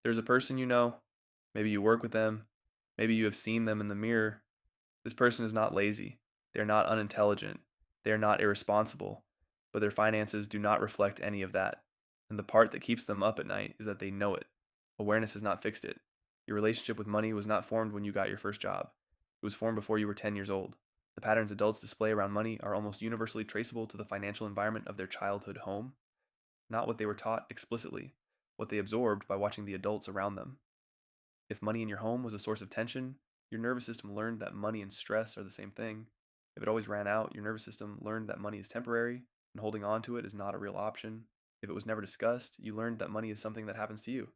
There's a person you know, maybe you work with them, maybe you have seen them in the mirror. This person is not lazy. They're not unintelligent. They are not irresponsible, but their finances do not reflect any of that. And the part that keeps them up at night is that they know it. Awareness has not fixed it. Your relationship with money was not formed when you got your first job. It was formed before you were 10 years old. The patterns adults display around money are almost universally traceable to the financial environment of their childhood home, not what they were taught explicitly, what they absorbed by watching the adults around them. If money in your home was a source of tension, your nervous system learned that money and stress are the same thing. If it always ran out, your nervous system learned that money is temporary and holding on to it is not a real option. If it was never discussed, you learned that money is something that happens to you,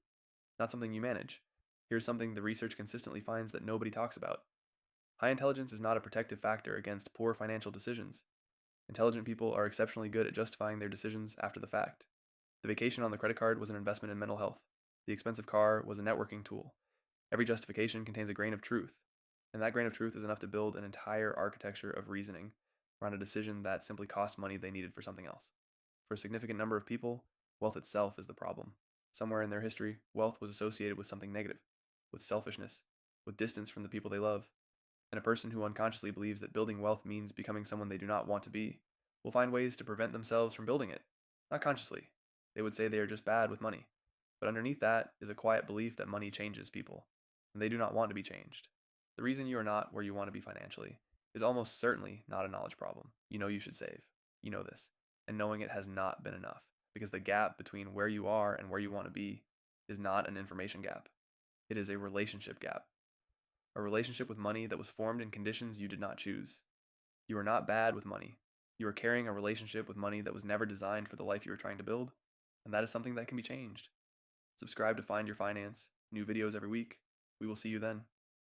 not something you manage. Here's something the research consistently finds that nobody talks about. High intelligence is not a protective factor against poor financial decisions. Intelligent people are exceptionally good at justifying their decisions after the fact. The vacation on the credit card was an investment in mental health. The expensive car was a networking tool. Every justification contains a grain of truth, and that grain of truth is enough to build an entire architecture of reasoning around a decision that simply cost money they needed for something else. For a significant number of people, wealth itself is the problem. Somewhere in their history, wealth was associated with something negative, with selfishness, with distance from the people they love. And a person who unconsciously believes that building wealth means becoming someone they do not want to be will find ways to prevent themselves from building it. Not consciously. They would say they are just bad with money. But underneath that is a quiet belief that money changes people, and they do not want to be changed. The reason you are not where you want to be financially is almost certainly not a knowledge problem. You know you should save. You know this. And knowing it has not been enough, because the gap between where you are and where you want to be is not an information gap. It is a relationship gap. A relationship with money that was formed in conditions you did not choose. You are not bad with money. You are carrying a relationship with money that was never designed for the life you are trying to build, and that is something that can be changed. Subscribe to Find Your Finance. New videos every week. We will see you then.